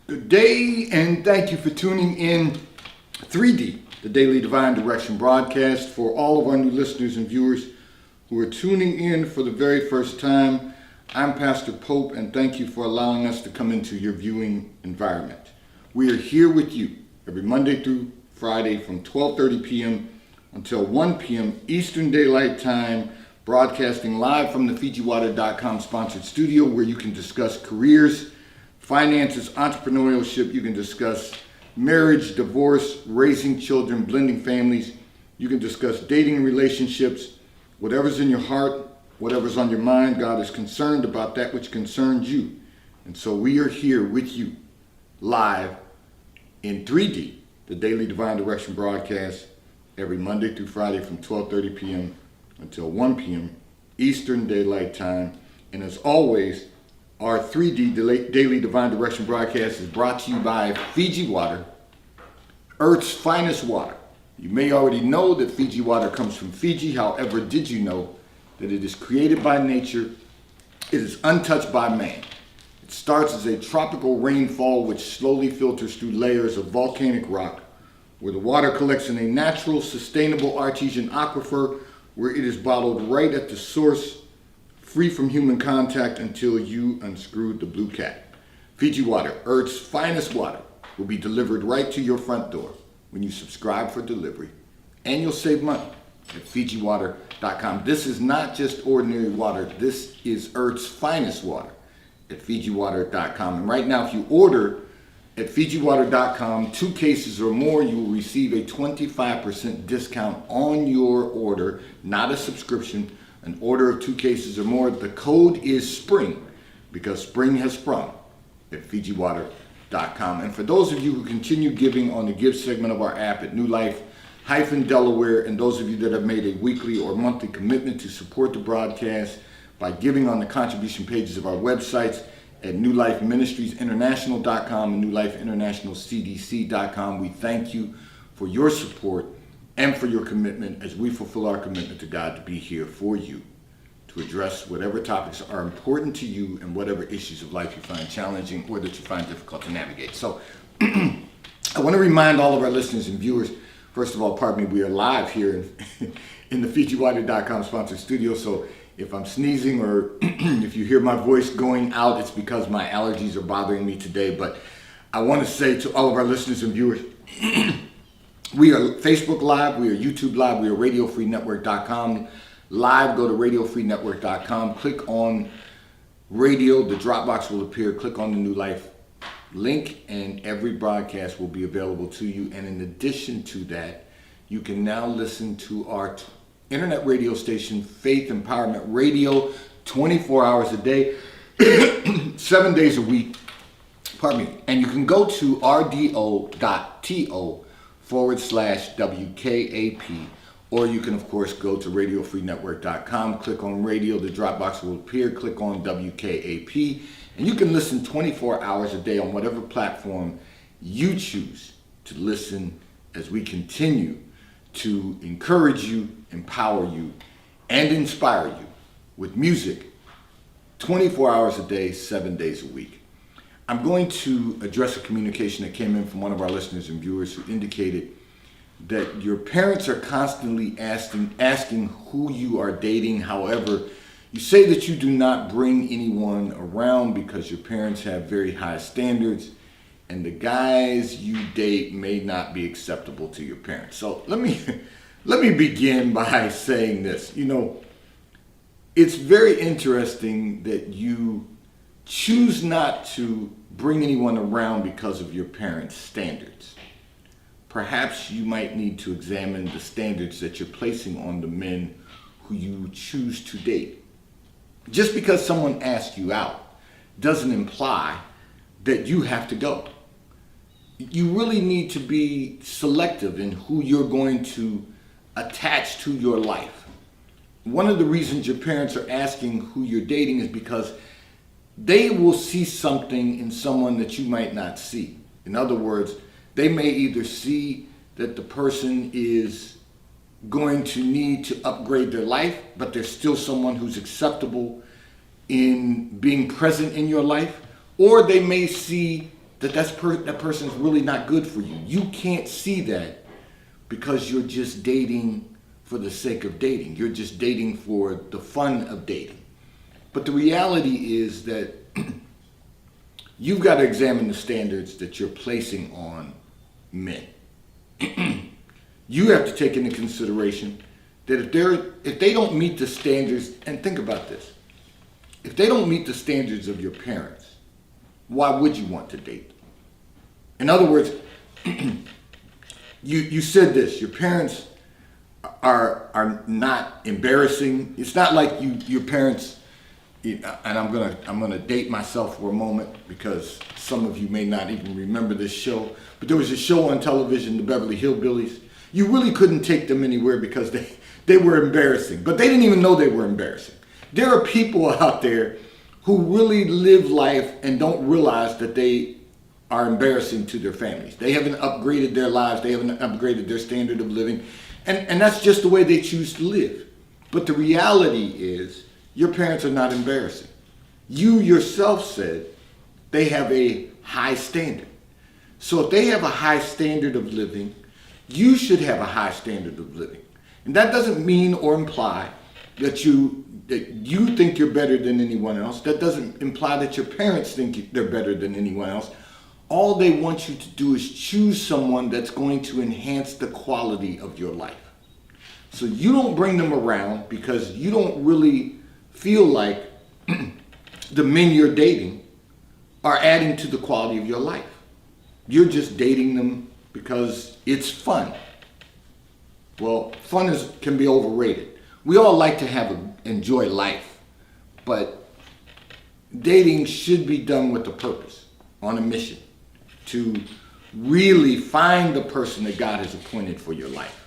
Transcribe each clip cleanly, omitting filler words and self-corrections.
Good day, and thank you for tuning in 3D, the Daily Divine Direction broadcast. For all of our new listeners and viewers who are tuning in for the very first time, I'm Pastor Pope, and thank you for allowing us to come into your viewing environment. We are here with you every Monday through Friday from 12:30 p.m. until 1 p.m. Eastern Daylight Time, broadcasting live from the FijiWater.com sponsored studio, where you can discuss careers, finances, entrepreneurship. You can discuss marriage, divorce, raising children, blending families. You can discuss dating relationships, whatever's in your heart, whatever's on your mind. God is concerned about that which concerns you. And so we are here with you live in 3D, the Daily Divine Direction broadcast, every Monday through Friday from 12:30 p.m. until 1 p.m. Eastern Daylight Time. And as always, our 3D Daily Divine Direction broadcast is brought to you by Fiji Water, Earth's finest water. You may already know that Fiji water comes from Fiji. However, did you know that it is created by nature? It is untouched by man. It starts as a tropical rainfall which slowly filters through layers of volcanic rock, where the water collects in a natural, sustainable artesian aquifer, where it is bottled right at the source, free from human contact until you unscrewed the blue cap. Fiji Water, Earth's finest water, will be delivered right to your front door when you subscribe for delivery, and you'll save money at FijiWater.com. This is not just ordinary water. This is Earth's finest water at FijiWater.com. And right now, if you order at FijiWater.com 2 cases or more, you will receive a 25% discount on your order, not a subscription. An order of 2 cases or more. The code is SPRING, because spring has sprung at FijiWater.com. And for those of you who continue giving on the Give segment of our app at New Life-Delaware, and those of you that have made a weekly or monthly commitment to support the broadcast by giving on the contribution pages of our websites at NewLifeMinistriesInternational.com and NewLifeInternationalCDC.com, we thank you for your support and for your commitment as we fulfill our commitment to God to be here for you, to address whatever topics are important to you and whatever issues of life you find challenging or that you find difficult to navigate. So I want to remind all of our listeners and viewers, first of all, pardon me, we are live here in the FijiWater.com sponsored studio. So if I'm sneezing or if you hear my voice going out, it's because my allergies are bothering me today. But I want to say to all of our listeners and viewers, we are Facebook Live, we are YouTube Live, we are RadioFreeNetwork.com Live. Go to RadioFreeNetwork.com, click on radio, the drop box will appear, click on the New Life link, and every broadcast will be available to you. And in addition to that, you can now listen to our internet radio station, Faith Empowerment Radio, 24 hours a day, 7 days a week. Pardon me. And you can go to rdo.to/WKAP, or you can, of course, go to RadioFreeNetwork.com, click on radio, the drop box will appear, click on WKAP, and you can listen 24 hours a day on whatever platform you choose to listen as we continue to encourage you, empower you, and inspire you with music 24 hours a day, 7 days a week. I'm going to address a communication that came in from one of our listeners and viewers who indicated that your parents are constantly asking who you are dating. However, you say that you do not bring anyone around because your parents have very high standards and the guys you date may not be acceptable to your parents. So let me begin by saying this. You know, it's very interesting that you choose not to bring anyone around because of your parents' standards. Perhaps you might need to examine the standards that you're placing on the men who you choose to date. Just because someone asks you out doesn't imply that you have to go. You really need to be selective in who you're going to attach to your life. One of the reasons your parents are asking who you're dating is because they will see something in someone that you might not see. In other words, they may either see that the person is going to need to upgrade their life, but they're still someone who's acceptable in being present in your life, or they may see that person's really not good for you. You can't see that because you're just dating for the sake of dating. You're just dating for the fun of dating. But the reality is that you've got to examine the standards that you're placing on men. You have to take into consideration that if they don't meet the standards, and think about this, if they don't meet the standards of your parents, why would you want to date them? In other words, you said this, your parents are not embarrassing. It's not like your parents, and I'm gonna date myself for a moment because some of you may not even remember this show, but there was a show on television, the Beverly Hillbillies. You really couldn't take them anywhere because they were embarrassing, but they didn't even know they were embarrassing. There are people out there who really live life and don't realize that they are embarrassing to their families. They haven't upgraded their lives. They haven't upgraded their standard of living. And that's just the way they choose to live. But the reality is your parents are not embarrassing. You yourself said they have a high standard. So if they have a high standard of living, you should have a high standard of living. And that doesn't mean or imply that you think you're better than anyone else. That doesn't imply that your parents think they're better than anyone else. All they want you to do is choose someone that's going to enhance the quality of your life. So you don't bring them around because you don't really feel like the men you're dating are adding to the quality of your life. You're just dating them because it's fun. Well, fun can be overrated. We all like to enjoy life, but dating should be done with a purpose, on a mission, to really find the person that God has appointed for your life.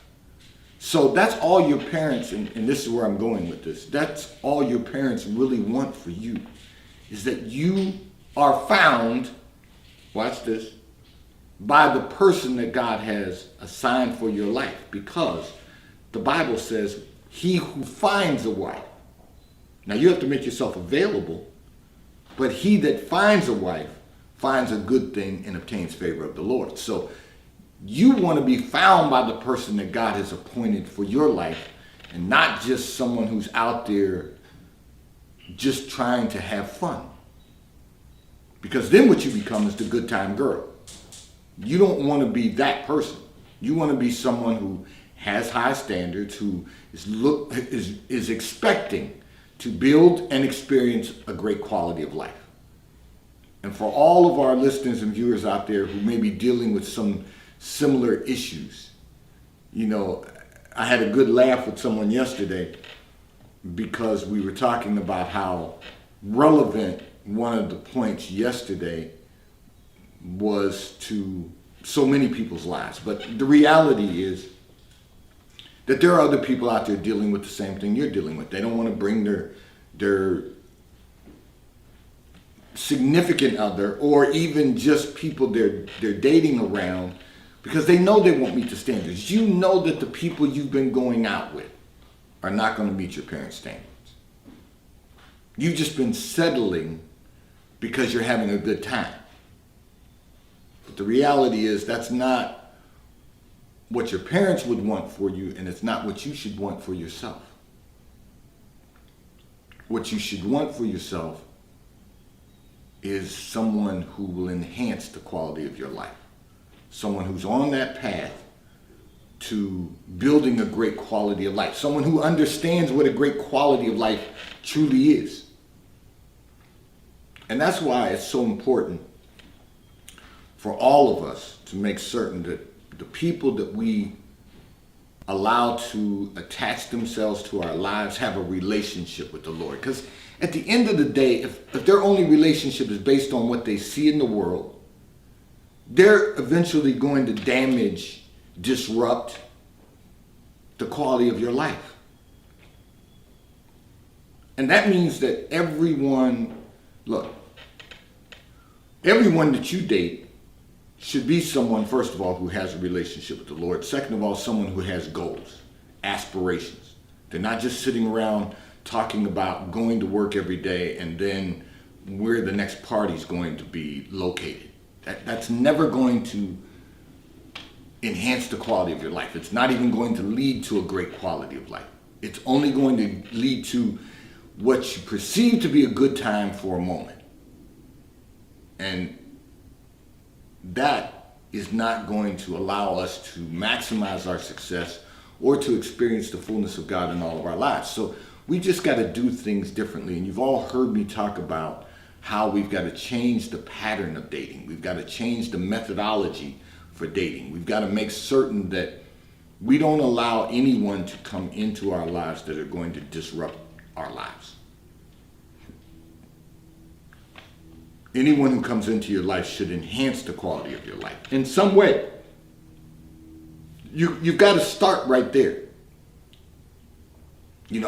So that's all your parents, and this is where I'm going with this, that's all your parents really want for you, is that you are found, watch this, by the person that God has assigned for your life. Because the Bible says, he who finds a wife. Now you have to make yourself available, but he that finds a wife finds a good thing and obtains favor of the Lord. So you want to be found by the person that God has appointed for your life, and not just someone who's out there just trying to have fun. Because then what you become is the good time girl. You don't want to be that person. You want to be someone who has high standards, who is expecting to build and experience a great quality of life. And for all of our listeners and viewers out there who may be dealing with some similar issues, you know, I had a good laugh with someone yesterday because we were talking about how relevant one of the points yesterday was to so many people's lives. But the reality is that there are other people out there dealing with the same thing you're dealing with. They don't want to bring their significant other or even just people they're dating around because they know they won't meet the standards. You know that the people you've been going out with are not going to meet your parents' standards. You've just been settling because you're having a good time. But the reality is that's not what your parents would want for you, and it's not what you should want for yourself. What you should want for yourself is someone who will enhance the quality of your life. Someone who's on that path to building a great quality of life. Someone who understands what a great quality of life truly is. And that's why it's so important for all of us to make certain that the people that we allow to attach themselves to our lives have a relationship with the Lord. Because at the end of the day, if their only relationship is based on what they see in the world, they're eventually going to damage, disrupt the quality of your life. And that means that everyone that you date should be someone, first of all, who has a relationship with the Lord. Second of all, someone who has goals, aspirations. They're not just sitting around talking about going to work every day and then where the next party's going to be located. That's never going to enhance the quality of your life. It's not even going to lead to a great quality of life. It's only going to lead to what you perceive to be a good time for a moment. And that is not going to allow us to maximize our success or to experience the fullness of God in all of our lives. So we just got to do things differently. And you've all heard me talk about how we've got to change the pattern of dating. We've got to change the methodology for dating. We've got to make certain that we don't allow anyone to come into our lives that are going to disrupt our lives. Anyone who comes into your life should enhance the quality of your life in some way. You've got to start right there.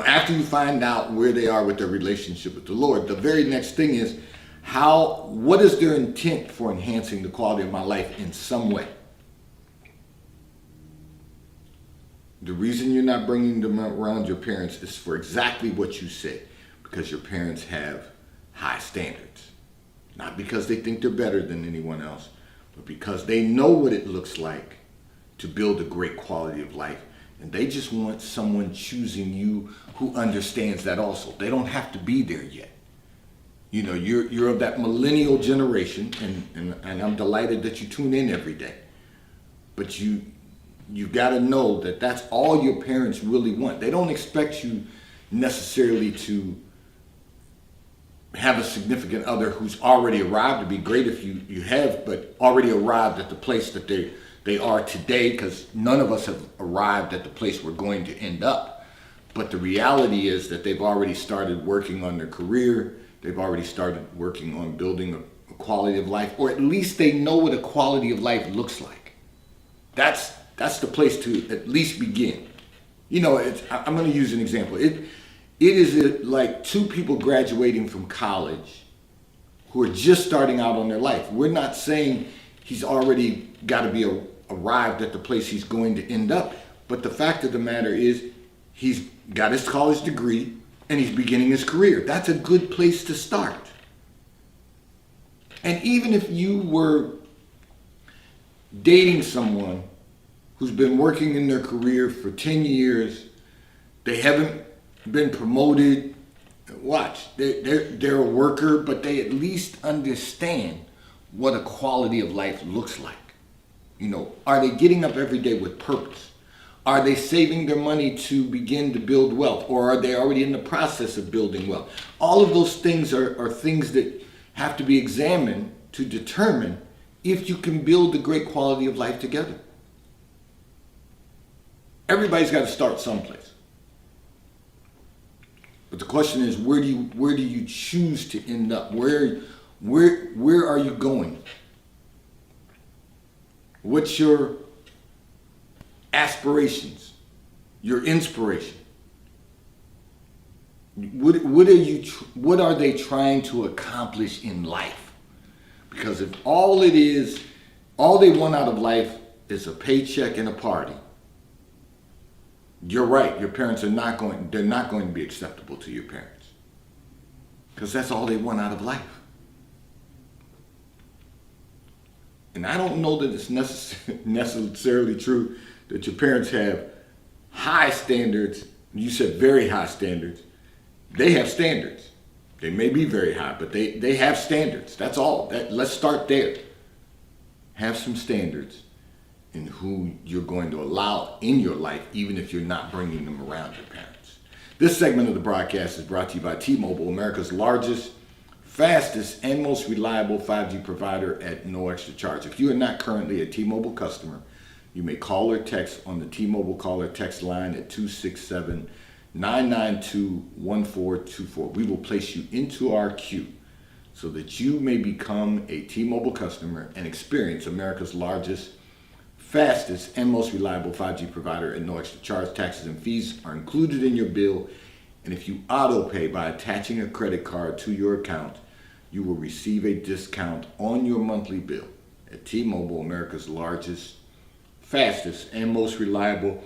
After you find out where they are with their relationship with the Lord, the very next thing is what is their intent for enhancing the quality of my life in some way? The reason you're not bringing them around your parents is for exactly what you said, because your parents have high standards. Not because they think they're better than anyone else, but because they know what it looks like to build a great quality of life. And they just want someone choosing you who understands that also. They don't have to be there yet. You're of that millennial generation, and I'm delighted that you tune in every day. But you got to know that that's all your parents really want. They don't expect you necessarily to have a significant other who's already arrived. It'd be great if you have, but already arrived at the place that they are today, because none of us have arrived at the place we're going to end up. But the reality is that they've already started working on their career. They've already started working on building a quality of life, or at least they know what a quality of life looks like. That's the place to at least begin. I'm going to use an example. It is like two people graduating from college who are just starting out on their life. We're not saying he's already got to be arrived at the place he's going to end up. But the fact of the matter is he's got his college degree and he's beginning his career. That's a good place to start. And even if you were dating someone who's been working in their career for 10 years, they haven't been promoted, watch, they're a worker, but they at least understand what a quality of life looks like. Are they getting up every day with purpose? Are they saving their money to begin to build wealth? Or are they already in the process of building wealth? All of those things are things that have to be examined to determine if you can build a great quality of life together. Everybody's got to start someplace. But the question is, where do you choose to end up? Where are you going? What's your aspirations? Your inspiration? What are they trying to accomplish in life? Because if all they want out of life is a paycheck and a party, you're right. Your parents they're not going to be acceptable to your parents, because that's all they want out of life. And I don't know that it's necessarily true that your parents have high standards. You said very high standards. They have standards. They may be very high, but they have standards. That's all. Let's start there. Have some standards in who you're going to allow in your life, even if you're not bringing them around your parents. This segment of the broadcast is brought to you by T-Mobile, America's largest, fastest, and most reliable 5G provider at no extra charge. If you are not currently a T-Mobile customer, you may call or text on the T-Mobile call or text line at 267-992-1424. We will place you into our queue so that you may become a T-Mobile customer and experience America's largest, fastest, and most reliable 5G provider at no extra charge. Taxes and fees are included in your bill, and if you auto pay by attaching a credit card to your account, you will receive a discount on your monthly bill. At T-Mobile, America's largest, fastest, and most reliable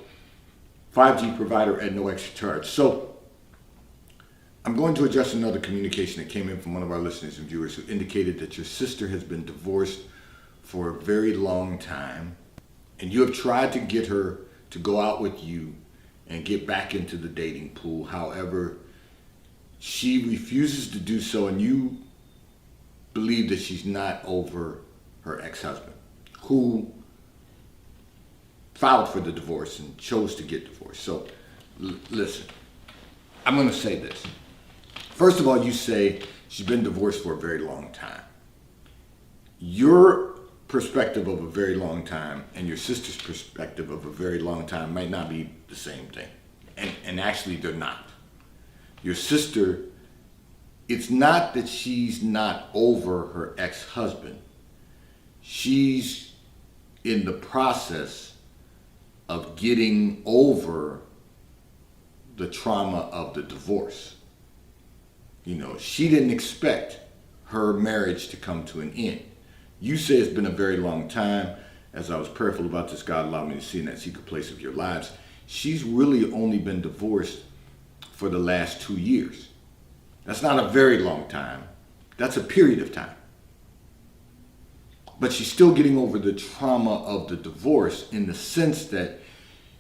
5G provider at no extra charge. So I'm going to address another communication that came in from one of our listeners and viewers who indicated that your sister has been divorced for a very long time, and you have tried to get her to go out with you and get back into the dating pool. However, she refuses to do so, and you believe that she's not over her ex-husband, who filed for the divorce and chose to get divorced. So, listen, I'm going to say this. First of all, you say she's been divorced for a very long time. Your perspective of a very long time and your sister's perspective of a very long time might not be the same thing. And actually, they're not. Your sister, it's not that she's not over her ex-husband. She's in the process of getting over the trauma of the divorce. You know, she didn't expect her marriage to come to an end. You say it's been a very long time. As I was prayerful about this, God allowed me to see in that secret place of your lives. She's really only been divorced for the last 2 years. That's not a very long time. That's a period of time. But she's still getting over the trauma of the divorce in the sense that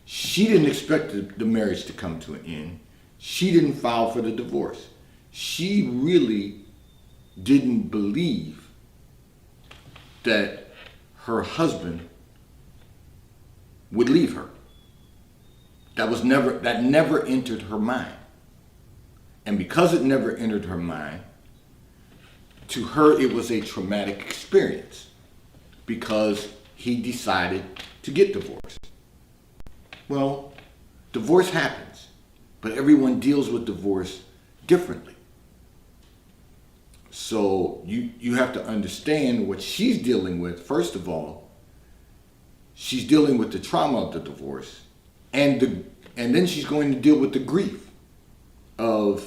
she didn't expect the marriage to come to an end. She didn't file for the divorce. She really didn't believe that her husband would leave her. That never entered her mind. And because it never entered her mind, to her it was a traumatic experience because he decided to get divorced. Well, divorce happens, but everyone deals with divorce differently. So you have to understand what she's dealing with. First of all, she's dealing with the trauma of the divorce, and then she's going to deal with the grief of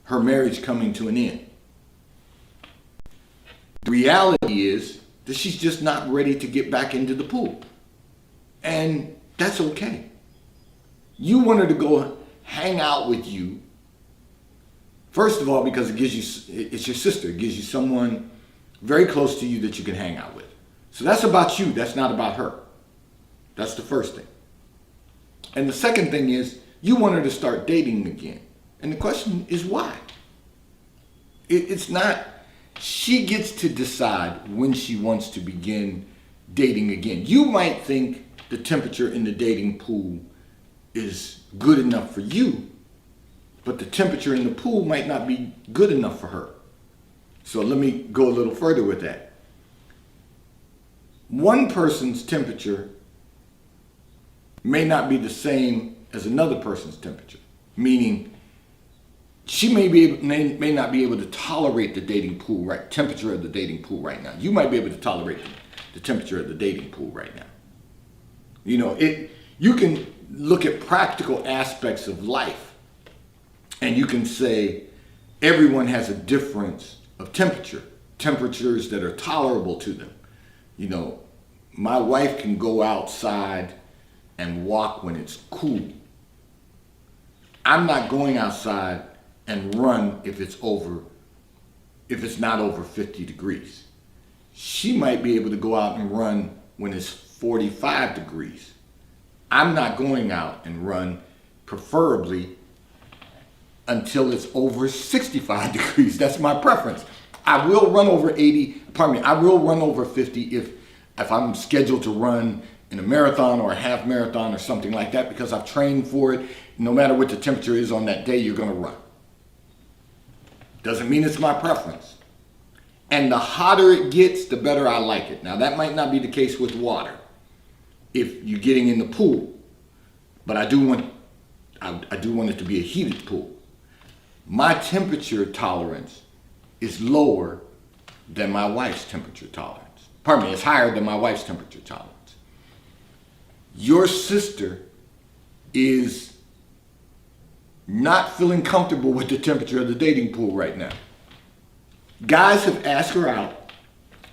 her marriage coming to an end. The reality is that she's just not ready to get back into the pool. And that's okay. You want her to go hang out with you. First of all, because it's your sister. It gives you someone very close to you that you can hang out with. So that's about you. That's not about her. That's the first thing. And the second thing is you want her to start dating again. And the question is why? It's not, she gets to decide when she wants to begin dating again. You might think the temperature in the dating pool is good enough for you, but the temperature in the pool might not be good enough for her. So let me go a little further with that. One person's temperature may not be the same as another person's temperature, meaning she may not be able to tolerate the dating pool temperature of the dating pool right now. You might be able to tolerate the temperature of the dating pool right now. You know, you can look at practical aspects of life and you can say everyone has a difference of temperatures that are tolerable to them. You know, my wife can go outside and walk when it's cool. I'm not going outside and run if it's not over 50 degrees. She might be able to go out and run when it's 45 degrees. I'm not going out and run, preferably until it's over 65 degrees. That's my preference. I will run over I will run over 50 if I'm scheduled to run in a marathon or a half marathon or something like that, because I've trained for it. No matter what the temperature is on that day, you're going to run. Doesn't mean it's my preference. And the hotter it gets, the better I like it. Now, that might not be the case with water if you're getting in the pool, but I do want it to be a heated pool. My temperature tolerance is lower than my wife's temperature tolerance. Pardon me, it's higher than my wife's temperature tolerance. Your sister is not feeling comfortable with the temperature of the dating pool right now. Guys have asked her out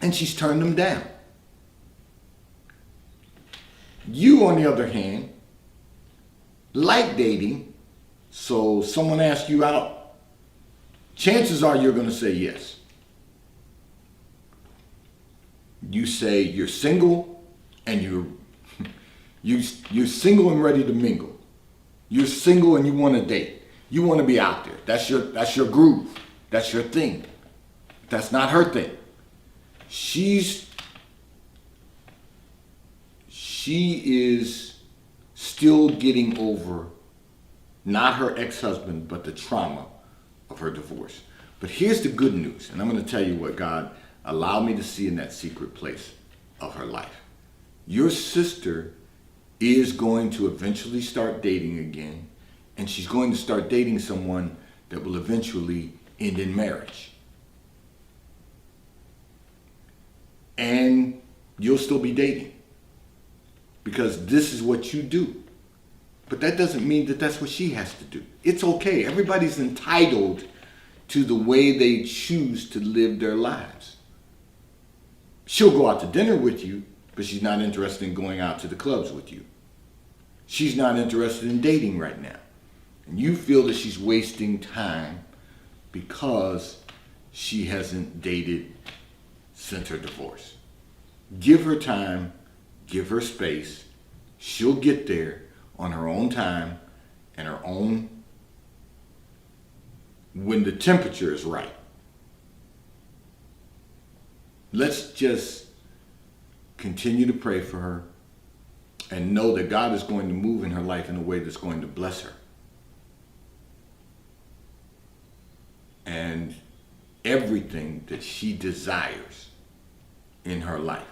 and she's turned them down. You, on the other hand, like dating, so someone asks you out, chances are you're going to say yes. you say you're single and you're single and ready to mingle. You're single and you want to date. You want to be out there. That's your groove. That's your thing. That's not her thing. She is still getting over not her ex-husband, but the trauma of her divorce. But here's the good news, and I'm going to tell you what God allowed me to see in that secret place of her life. Your sister is going to eventually start dating again, and she's going to start dating someone that will eventually end in marriage. And you'll still be dating because this is what you do. But that doesn't mean that that's what she has to do. It's okay. Everybody's entitled to the way they choose to live their lives. She'll go out to dinner with you, but she's not interested in going out to the clubs with you. She's not interested in dating right now. And you feel that she's wasting time because she hasn't dated since her divorce. Give her time, give her space. She'll get there on her own time and her own, when the temperature is right. Let's just continue to pray for her and know that God is going to move in her life in a way that's going to bless her. And everything that she desires in her life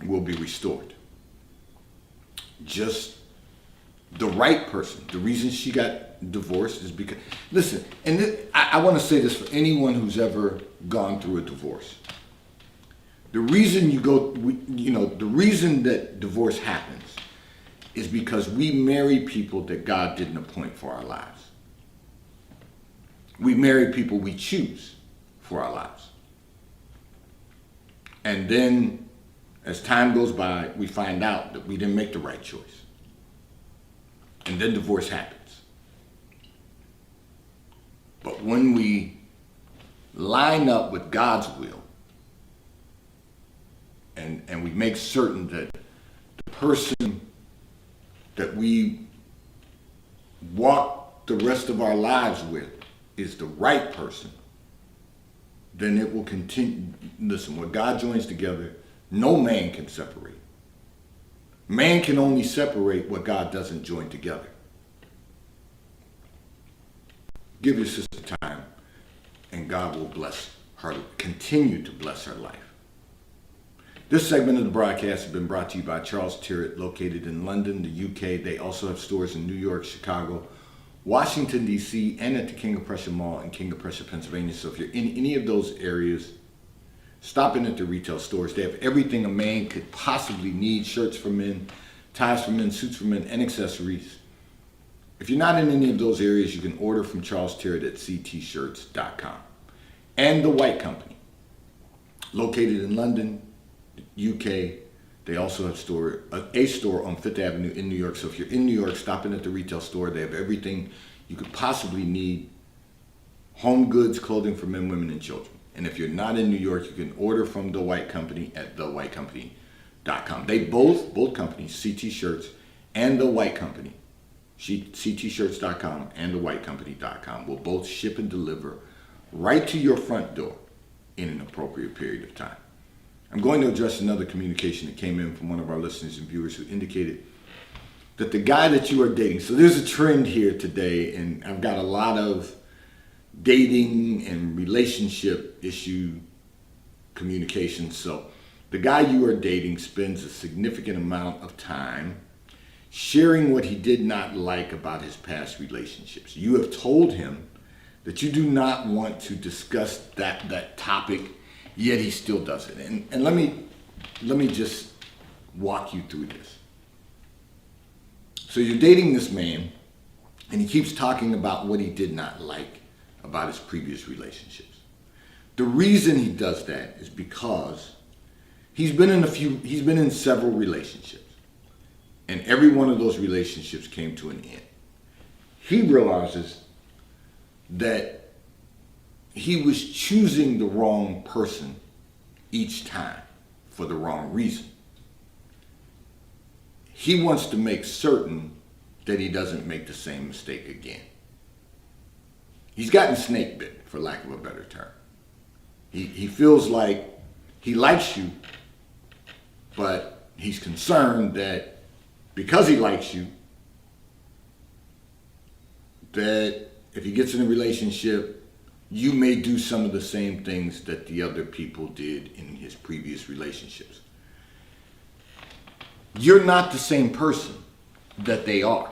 will be restored. Just the right person. The reason she got divorced is because, listen, and I want to say this for anyone who's ever gone through a divorce. The reason the reason that divorce happens is because we marry people that God didn't appoint for our lives. We marry people we choose for our lives. And then as time goes by, we find out that we didn't make the right choice. And then divorce happens. But when we line up with God's will, and we make certain that the person that we walk the rest of our lives with is the right person, then it will continue. Listen, what God joins together, no man can separate. Man can only separate what God doesn't join together. Give your sister time, and God will bless her, continue to bless her life. This segment of the broadcast has been brought to you by Charles Tyrwhitt, located in London, the UK. They also have stores in New York, Chicago, Washington, D.C., and at the King of Prussia Mall in King of Prussia, Pennsylvania. So if you're in any of those areas, stop in at the retail stores. They have everything a man could possibly need: shirts for men, ties for men, suits for men, and accessories. If you're not in any of those areas, you can order from Charles Tyrwhitt at ctshirts.com. And The White Company, located in London, UK. They also have a store on Fifth Avenue in New York. So if you're in New York, stop in at the retail store. They have everything you could possibly need: home goods, clothing for men, women, and children. And if you're not in New York, you can order from The White Company at thewhitecompany.com. They both companies, CT Shirts and The White Company, ctshirts.com and thewhitecompany.com, will both ship and deliver right to your front door in an appropriate period of time. I'm going to address another communication that came in from one of our listeners and viewers who indicated that the guy that you are dating, so there's a trend here today, and I've got a lot of dating and relationship issue communications. So the guy you are dating spends a significant amount of time sharing what he did not like about his past relationships. You have told him that you do not want to discuss that topic, yet he still does it. And let me just walk you through this. So you're dating this man, and he keeps talking about what he did not like about his previous relationships. The reason he does that is because he's been in several relationships, and every one of those relationships came to an end. He realizes that he was choosing the wrong person each time for the wrong reason. He wants to make certain that he doesn't make the same mistake again. He's gotten snake bit, for lack of a better term. He feels like he likes you, but he's concerned that because he likes you, that if he gets in a relationship, you may do some of the same things that the other people did in his previous relationships. You're not the same person that they are.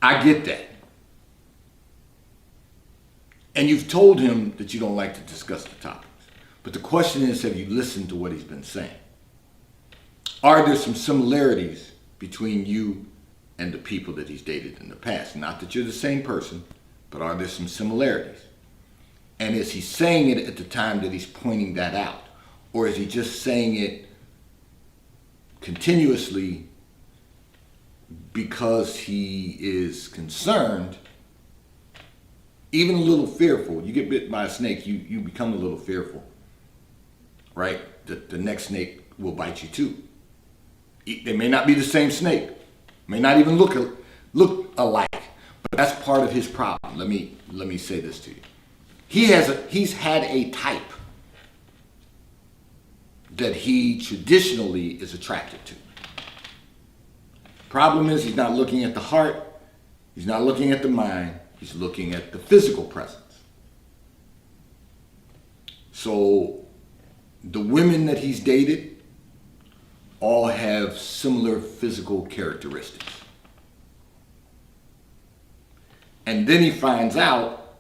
I get that. And you've told him that you don't like to discuss the topics. But the question is, have you listened to what he's been saying? Are there some similarities between you and the people that he's dated in the past? Not that you're the same person, but are there some similarities? And is he saying it at the time that he's pointing that out? Or is he just saying it continuously because he is concerned, even a little fearful? You get bit by a snake, you become a little fearful, right? That the next snake will bite you too. They may not be the same snake, may not even look alike, but that's part of his problem. Let me say this to you. He's had a type that he traditionally is attracted to. Problem is, he's not looking at the heart, he's not looking at the mind, he's looking at the physical presence. So the women that he's dated all have similar physical characteristics. And then he finds out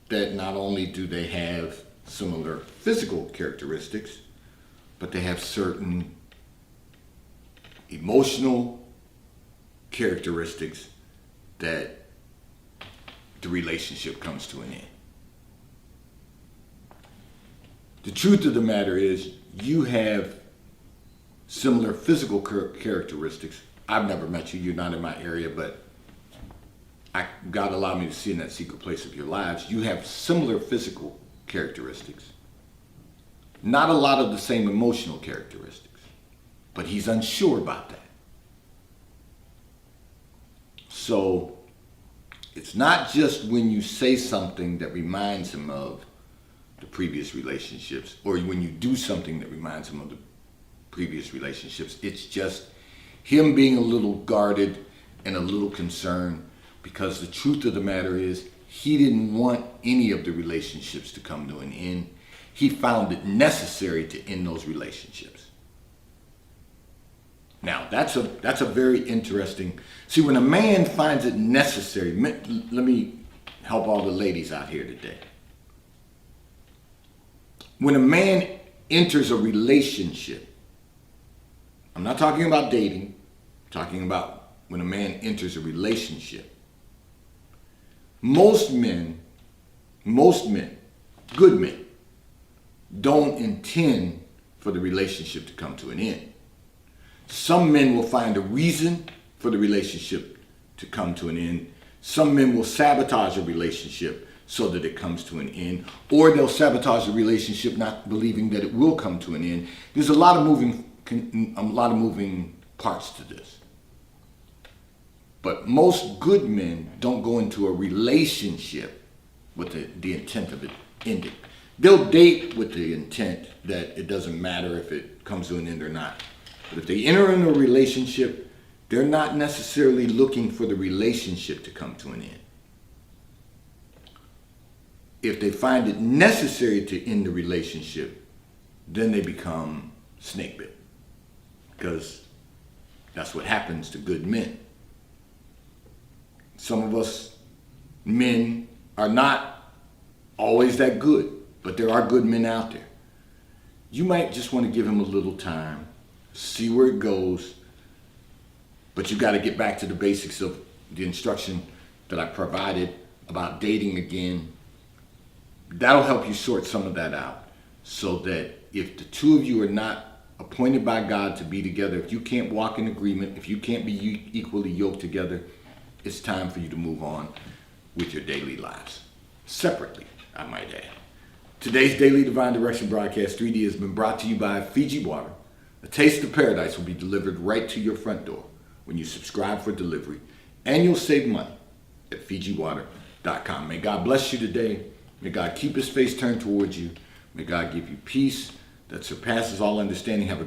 that not only do they have similar physical characteristics, but they have certain emotional characteristics that the relationship comes to an end. The truth of the matter is, you have similar physical characteristics. I've never met you, you're not in my area, but God allowed me to see in that secret place of your lives. You have similar physical characteristics. Not a lot of the same emotional characteristics, but he's unsure about that. So it's not just when you say something that reminds him of the previous relationships, or when you do something that reminds him of the previous relationships. It's just him being a little guarded and a little concerned, because the truth of the matter is, he didn't want any of the relationships to come to an end. He found it necessary to end those relationships. Now, that's a very interesting. See, when a man finds it necessary, let me help all the ladies out here today. When a man enters a relationship, I'm not talking about dating, I'm talking about when a man enters a relationship. Most men, good men, don't intend for the relationship to come to an end. Some men will find a reason for the relationship to come to an end. Some men will sabotage a relationship so that it comes to an end, or they'll sabotage the relationship not believing that it will come to an end. There's a lot of moving parts to this. But most good men don't go into a relationship with the intent of it ending. They'll date with the intent that it doesn't matter if it comes to an end or not. But if they enter into a relationship, they're not necessarily looking for the relationship to come to an end. If they find it necessary to end the relationship, then they become snakebit. Because that's what happens to good men. Some of us men are not always that good, but there are good men out there. You might just want to give him a little time, see where it goes, but you got to get back to the basics of the instruction that I provided about dating again. That'll help you sort some of that out, so that if the two of you are not appointed by God to be together, if you can't walk in agreement, if you can't be equally yoked together, it's time for you to move on with your daily lives. Separately, I might add. Today's Daily Divine Direction broadcast 3D has been brought to you by Fiji Water. A taste of paradise will be delivered right to your front door when you subscribe for delivery, and you'll save money at FijiWater.com. May God bless you today. May God keep his face turned towards you. May God give you peace that surpasses all understanding. Have a